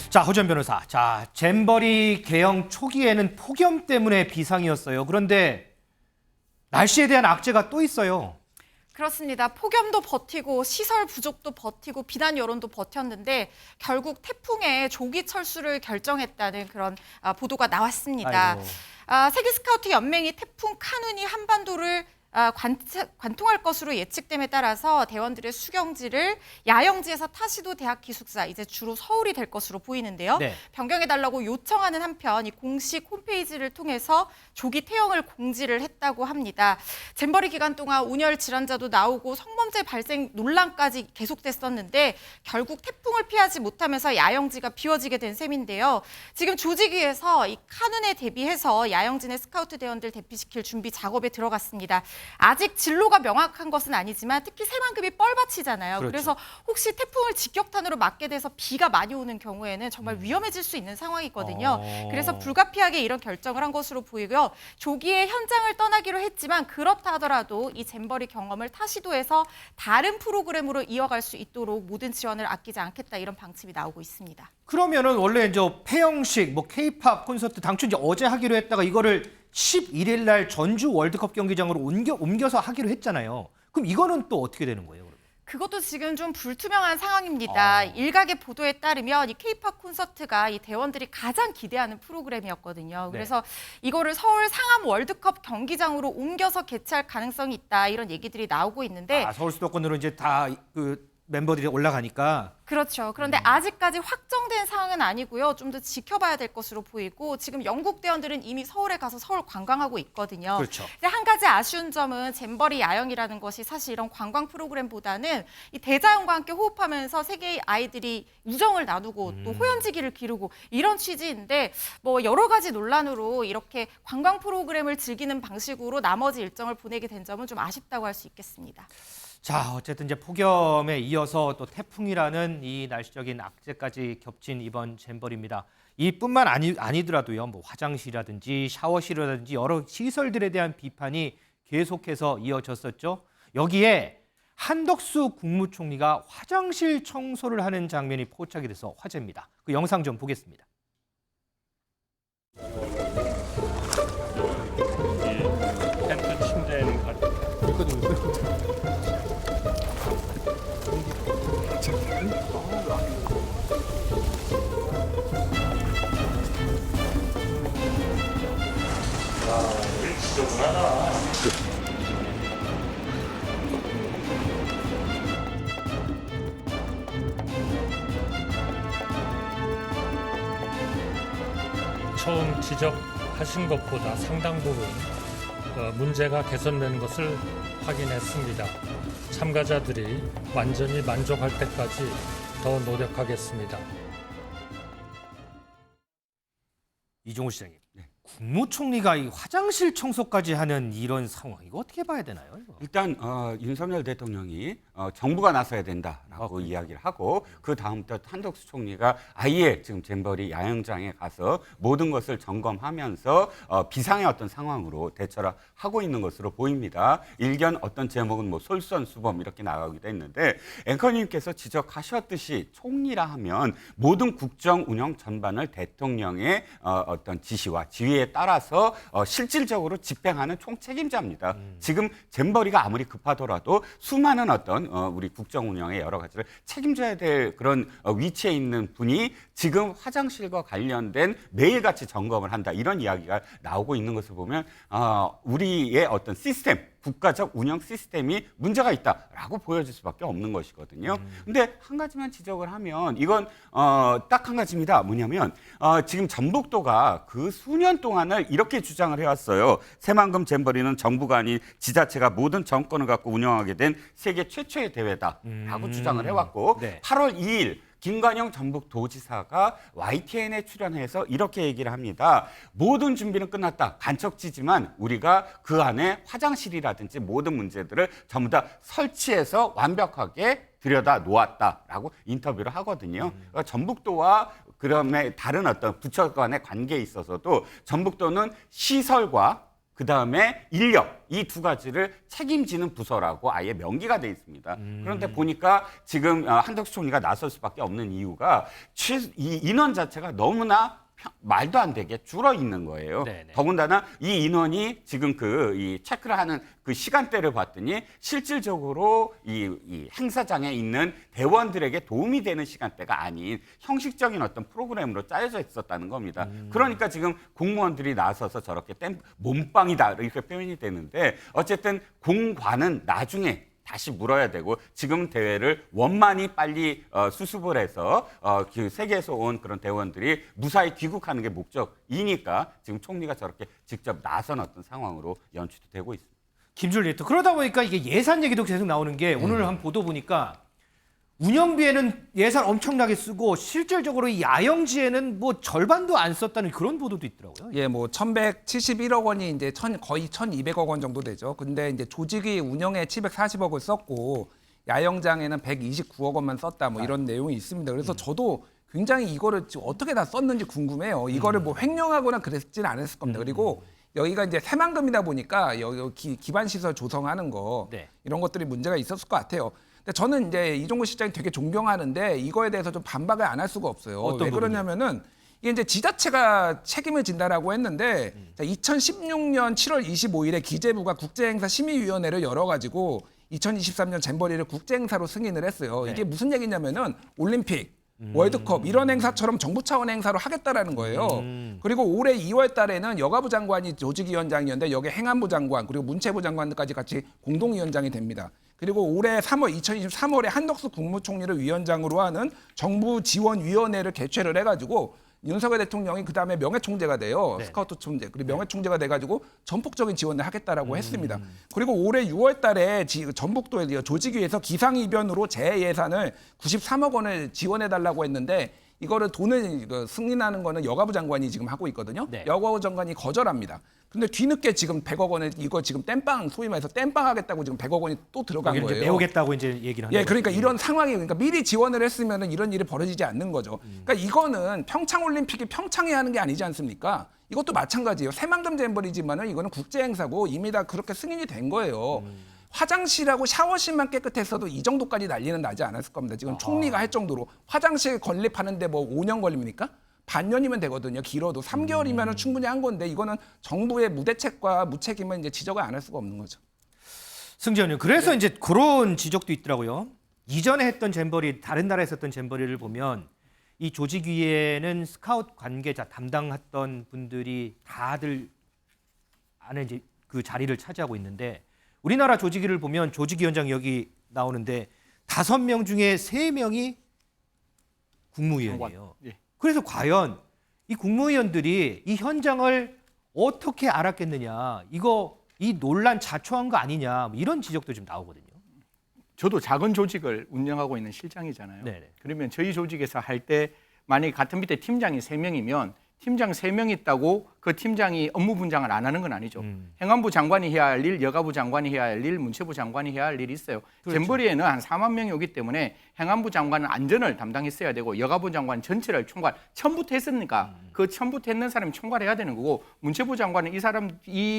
자, 허준 변호사. 자, 잼버리 개영 초기에는 폭염 때문에 비상이었어요. 그런데 날씨에 대한 악재가 또 있어요. 그렇습니다. 폭염도 버티고 시설 부족도 버티고 비난 여론도 버텼는데 결국 태풍의 조기 철수를 결정했다는 그런 보도가 나왔습니다. 아이고. 세계 스카우트 연맹이 태풍 카눈이 한반도를 관통할 것으로 예측됨에 따라서 대원들의 수경지를 야영지에서 타시도 대학 기숙사, 이제 주로 서울이 될 것으로 보이는데요. 네. 변경해달라고 요청하는 한편 이 공식 홈페이지를 통해서 조기 퇴영을 공지를 했다고 합니다. 잼버리 기간 동안 온열 질환자도 나오고 성범죄 발생 논란까지 계속됐었는데 결국 태풍을 피하지 못하면서 야영지가 비워지게 된 셈인데요. 지금 조직위에서 이 카눈에 대비해서 야영지 내 스카우트 대원들 대피시킬 준비 작업에 들어갔습니다. 아직 진로가 명확한 것은 아니지만 특히 새만금이 뻘밭이잖아요. 그렇죠. 그래서 혹시 태풍을 직격탄으로 맞게 돼서 비가 많이 오는 경우에는 정말 위험해질 수 있는 상황이거든요. 그래서 불가피하게 이런 결정을 한 것으로 보이고요. 조기에 현장을 떠나기로 했지만 그렇다 하더라도 이 잼버리 경험을 타시도에서 다른 프로그램으로 이어갈 수 있도록 모든 지원을 아끼지 않겠다, 이런 방침이 나오고 있습니다. 그러면은 원래 이제 폐영식, 케이팝 콘서트 당초 이제 어제 하기로 했다가 이거를 11일 날 전주 월드컵 경기장으로 옮겨서 하기로 했잖아요. 그럼 이거는 또 어떻게 되는 거예요? 그러면? 그것도 지금 좀 불투명한 상황입니다. 일각의 보도에 따르면 이 케이팝 콘서트가 이 대원들이 가장 기대하는 프로그램이었거든요. 네. 그래서 이거를 서울 상암 월드컵 경기장으로 옮겨서 개최할 가능성이 있다, 이런 얘기들이 나오고 있는데 서울 수도권으로 이제 다 멤버들이 올라가니까. 그렇죠. 그런데 아직까지 확정된 사항은 아니고요. 좀 더 지켜봐야 될 것으로 보이고, 지금 영국 대원들은 이미 서울에 가서 서울 관광하고 있거든요. 그렇죠. 근데 한 가지 아쉬운 점은 잼버리 야영이라는 것이 사실 이런 관광 프로그램보다는 이 대자연과 함께 호흡하면서 세계의 아이들이 우정을 나누고 또 호연지기를 기르고 이런 취지인데, 여러 가지 논란으로 이렇게 관광 프로그램을 즐기는 방식으로 나머지 일정을 보내게 된 점은 좀 아쉽다고 할 수 있겠습니다. 자, 어쨌든 이제 폭염에 이어서 또 태풍이라는 이 날씨적인 악재까지 겹친 이번 잼버리입니다. 이뿐만 아니더라도요. 화장실이라든지 샤워실이라든지 여러 시설들에 대한 비판이 계속해서 이어졌었죠. 여기에 한덕수 국무총리가 화장실 청소를 하는 장면이 포착이 돼서 화제입니다. 그 영상 좀 보겠습니다. 텐트 침대에는 지저분하다. 처음 지적하신 것보다 상당 부분 문제가 개선되는 것을 확인했습니다. 참가자들이 완전히 만족할 때까지 더 노력하겠습니다. 이종우 시장님, 국무총리가 이 화장실 청소까지 하는 이런 상황, 이거 어떻게 봐야 되나요? 이거? 일단 윤석열 대통령이 정부가 나서야 된다라고 이야기를 하고, 그 다음부터 한덕수 총리가 아예 지금 잼버리 야영장에 가서 모든 것을 점검하면서 비상의 어떤 상황으로 대처를 하고 있는 것으로 보입니다. 일견 어떤 제목은 솔선수범 이렇게 나가기도 했는데, 앵커님께서 지적하셨듯이 총리라 하면 모든 국정 운영 전반을 대통령의 어떤 지시와 지휘에 따라서 실질적으로 집행하는 총책임자입니다. 지금 잼버리가 아무리 급하더라도 수많은 어떤 우리 국정 운영의 여러 가지를 책임져야 될 그런 위치에 있는 분이 지금 화장실과 관련된 매일같이 점검을 한다, 이런 이야기가 나오고 있는 것을 보면 우리의 어떤 시스템, 국가적 운영 시스템이 문제가 있다라고 보여질 수밖에 없는 것이거든요. 근데 한 가지만 지적을 하면 이건 딱 한 가지입니다. 뭐냐면 지금 전북도가 그 수년 동안을 이렇게 주장을 해왔어요. 새만금 잼버리는 정부가 아닌 지자체가 모든 정권을 갖고 운영하게 된 세계 최초의 대회다라고 주장을 해왔고, 네. 8월 2일 김관영 전북도지사가 YTN에 출연해서 이렇게 얘기를 합니다. 모든 준비는 끝났다. 간척지지만 우리가 그 안에 화장실이라든지 모든 문제들을 전부 다 설치해서 완벽하게 들여다 놓았다라고 인터뷰를 하거든요. 그러니까 전북도와 그다음에 다른 어떤 부처 간의 관계에 있어서도 전북도는 시설과 그다음에 인력 이 두 가지를 책임지는 부서라고 아예 명기가 돼 있습니다. 그런데 보니까 지금 한덕수 총리가 나설 수밖에 없는 이유가 이 인원 자체가 너무나 말도 안 되게 줄어 있는 거예요. 네네. 더군다나 이 인원이 지금 이 체크를 하는 그 시간대를 봤더니 실질적으로 이 행사장에 있는 대원들에게 도움이 되는 시간대가 아닌 형식적인 어떤 프로그램으로 짜여져 있었다는 겁니다. 그러니까 지금 공무원들이 나서서 저렇게 몸빵이다 이렇게 표현이 되는데 어쨌든 공관은 나중에 다시 물어야 되고 지금 대회를 원만히 빨리 수습을 해서 그 세계에서 온 그런 대원들이 무사히 귀국하는 게 목적이니까 지금 총리가 저렇게 직접 나선 어떤 상황으로 연출이 되고 있습니다. 김준일 리터. 그러다 보니까 이게 예산 얘기도 계속 나오는 게 오늘 한 보도 보니까 운영비에는 예산 엄청나게 쓰고 실질적으로 이 야영지에는 뭐 절반도 안 썼다는 그런 보도도 있더라고요. 예, 뭐 1,171억 원이 이제 거의 1,200억 원 정도 되죠. 근데 이제 조직이 운영에 740억을 썼고 야영장에는 129억 원만 썼다 뭐 이런 내용이 있습니다. 그래서 저도 굉장히 이거를 지금 어떻게 다 썼는지 궁금해요. 이거를 뭐 횡령하거나 그랬지는 않았을 겁니다. 그리고 여기가 이제 새만금이다 보니까 여기 기반 시설 조성하는 거 네. 이런 것들이 문제가 있었을 것 같아요. 근데 저는 이제 이종구 실장이 되게 존경하는데 이거에 대해서 좀 반박을 안 할 수가 없어요. 어떤 왜 그러냐면은 이게 이제 지자체가 책임을 진다라고 했는데 2016년 7월 25일에 기재부가 국제행사 심의위원회를 열어가지고 2023년 잼버리를 국제행사로 승인을 했어요. 네. 이게 무슨 얘기냐면은 올림픽, 월드컵 이런 행사처럼 정부 차원의 행사로 하겠다라는 거예요. 그리고 올해 2월 달에는 여가부 장관이 조직위원장이었는데 여기 행안부 장관 그리고 문체부 장관까지 같이 공동위원장이 됩니다. 그리고 올해 2023월에 한덕수 국무총리를 위원장으로 하는 정부지원위원회를 개최를 해가지고 윤석열 대통령이 그다음에 명예총재가 돼요. 네. 스카우트 총재. 그리고 명예총재가 돼가지고 전폭적인 지원을 하겠다라고 했습니다. 그리고 올해 6월 달에 전북도에 조직위에서 기상이변으로 재예산을 93억 원을 지원해달라고 했는데 이거를 돈을 승인하는 거는 여가부 장관이 지금 하고 있거든요. 네. 여가부 장관이 거절합니다. 근데 뒤늦게 지금 100억 원을 이거 지금 땜빵 소위 말해서 땜빵 하겠다고 지금 100억 원이 또 들어간 이제 거예요. 메우겠다고 이제 얘기를 하는 예, 거죠. 그러니까 이런 상황이 그러니까 미리 지원을 했으면은 이런 일이 벌어지지 않는 거죠. 그러니까 이거는 평창 올림픽이 평창에 하는 게 아니지 않습니까? 이것도 마찬가지예요. 새만금 잼버리지만은 이거는 국제 행사고 이미 다 그렇게 승인이 된 거예요. 화장실하고 샤워실만 깨끗했어도 이 정도까지 난리는 나지 않았을 겁니다. 지금 총리가 할 정도로 화장실 건립하는데 뭐 5년 걸립니까? 반년이면 되거든요. 길어도 3개월이면 충분히 한 건데 이거는 정부의 무대책과 무책임은 이제 지적을 안 할 수가 없는 거죠. 승재 의원, 그래서 이제 그런 지적도 있더라고요. 이전에 했던 잼버리, 다른 나라에서 했던 잼버리를 보면 이 조직위에는 스카우트 관계자 담당했던 분들이 다들 안에 이제 그 자리를 차지하고 있는데 우리나라 조직위를 보면 조직위원장 여기 나오는데 5명 중에 3명이 국무위원이에요. 예. 그래서 과연 이 국무위원들이 이 현장을 어떻게 알았겠느냐, 이 논란 자초한 거 아니냐, 뭐 이런 지적도 좀 나오거든요. 저도 작은 조직을 운영하고 있는 실장이잖아요. 네네. 그러면 저희 조직에서 할 때 만약에 같은 밑에 팀장이 3명이면 팀장 3명 있다고 그 팀장이 업무 분장을 안 하는 건 아니죠. 행안부 장관이 해야 할 일, 여가부 장관이 해야 할 일, 문체부 장관이 해야 할 일이 있어요. 그렇죠. 잼버리에는 한 4만 명이 오기 때문에 행안부 장관은 안전을 담당했어야 되고 여가부 장관은 전체를 총괄. 처음부터 했으니까 그 처음부터 했는 사람이 총괄해야 되는 거고 문체부 장관은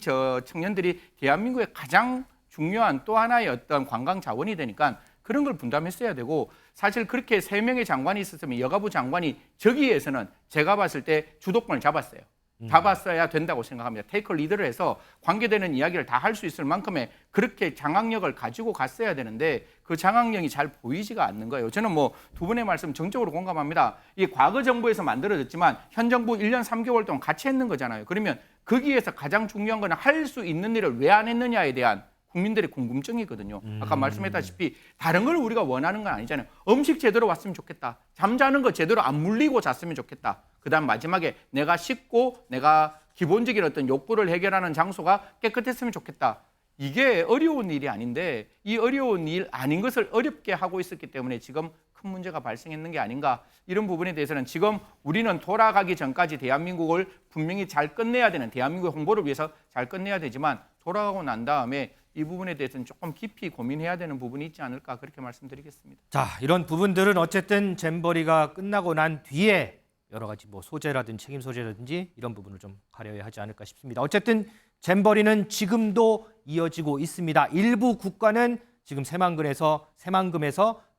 저 청년들이 대한민국의 가장 중요한 또 하나의 어떤 관광 자원이 되니까 그런 걸 분담했어야 되고 사실 그렇게 3명의 장관이 있었으면 여가부 장관이 저기에서는 제가 봤을 때 주도권을 잡았어요. 잡았어야 된다고 생각합니다. 테이크 리더를 해서 관계되는 이야기를 다 할 수 있을 만큼의 그렇게 장악력을 가지고 갔어야 되는데 그 장악력이 잘 보이지가 않는 거예요. 저는 뭐 두 분의 말씀 정적으로 공감합니다. 이 과거 정부에서 만들어졌지만 현 정부 1년 3개월 동안 같이 했는 거잖아요. 그러면 거기에서 가장 중요한 건 할 수 있는 일을 왜 안 했느냐에 대한 국민들의 궁금증이거든요. 아까 말씀했다시피 다른 걸 우리가 원하는 건 아니잖아요. 음식 제대로 왔으면 좋겠다. 잠자는 거 제대로 안 물리고 잤으면 좋겠다. 그다음 마지막에 내가 씻고 내가 기본적인 어떤 욕구를 해결하는 장소가 깨끗했으면 좋겠다. 이게 어려운 일이 아닌데 이 어려운 일 아닌 것을 어렵게 하고 있었기 때문에 지금 큰 문제가 발생했는 게 아닌가. 이런 부분에 대해서는 지금 우리는 돌아가기 전까지 대한민국을 분명히 잘 끝내야 되는 대한민국의 홍보를 위해서 잘 끝내야 되지만 돌아가고 난 다음에 이 부분에 대해서는 조금 깊이 고민해야 되는 부분이 있지 않을까 그렇게 말씀드리겠습니다. 자, 이런 부분들은 어쨌든 잼버리가 끝나고 난 뒤에 여러 가지 뭐 소재라든지 책임 소재라든지 이런 부분을 좀 가려야 하지 않을까 싶습니다. 어쨌든 잼버리는 지금도 이어지고 있습니다. 일부 국가는 지금 새만금에서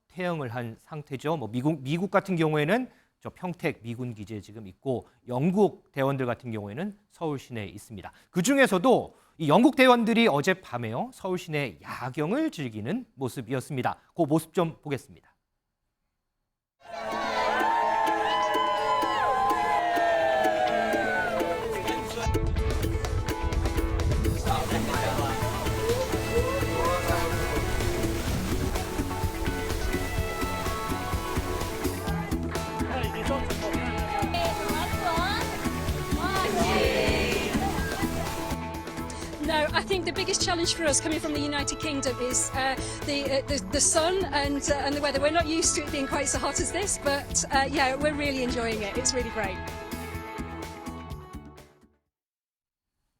퇴영을 한 상태죠. 뭐 미국 같은 경우에는 저 평택 미군 기지에 지금 있고 영국 대원들 같은 경우에는 서울 시내에 있습니다. 그 중에서도 이 영국 대원들이 어젯밤에요 서울 시내 야경을 즐기는 모습이었습니다. 그 모습 좀 보겠습니다. No, I think the biggest challenge for us coming from the United Kingdom is the sun and the weather. We're not used to it being quite so hot as this, but yeah, we're really enjoying it. It's really great.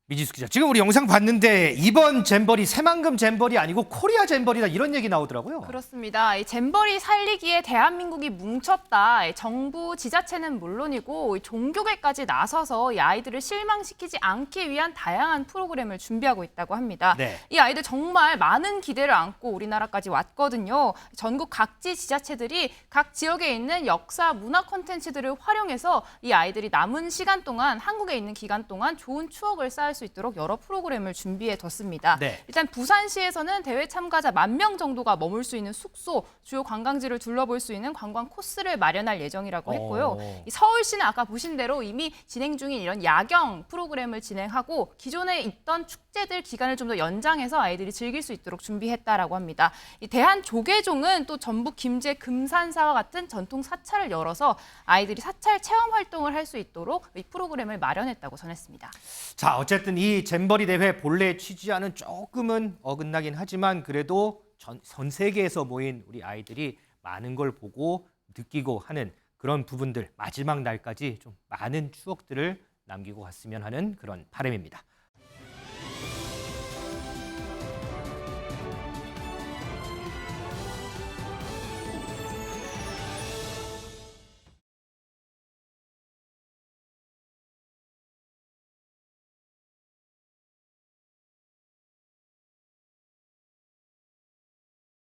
미지수 기자, 지금 우리 영상 봤는데 이번 잼버리 새만금 잼버리 아니고 코리아 잼버리다 이런 얘기 나오더라고요. 그렇습니다. 이 잼버리 살리기에 대한민국이 뭉쳤다. 정부, 지자체는 물론이고 종교계까지 나서서 이 아이들을 실망시키지 않기 위한 다양한 프로그램을 준비하고 있다고 합니다. 네. 이 아이들 정말 많은 기대를 안고 우리나라까지 왔거든요. 전국 각지 지자체들이 각 지역에 있는 역사, 문화 콘텐츠들을 활용해서 이 아이들이 남은 시간 동안 한국에 있는 기간 동안 좋은 추억을 쌓을 수 있도록 여러 프로그램을 준비해뒀습니다. 네. 일단 부산시에서는 대회 참가자 10,000명 정도가 머물 수 있는 숙소, 주요 관광지를 둘러볼 수 있는 관광 코스를 마련할 예정이라고 했고요. 이 서울시는 아까 보신 대로 이미 진행 중인 이런 야경 프로그램을 진행하고 기존에 있던 축제들 기간을 좀 더 연장해서 아이들이 즐길 수 있도록 준비했다라고 합니다. 이 대한조계종은 또 전북 김제 금산사와 같은 전통 사찰을 열어서 아이들이 사찰 체험 활동을 할 수 있도록 이 프로그램을 마련했다고 전했습니다. 자, 어쨌든 이 잼버리 대회 본래 취지와는 조금은 어긋나긴 하지만 그래도 전 세계에서 모인 우리 아이들이 많은 걸 보고 느끼고 하는 그런 부분들 마지막 날까지 좀 많은 추억들을 남기고 갔으면 하는 그런 바람입니다.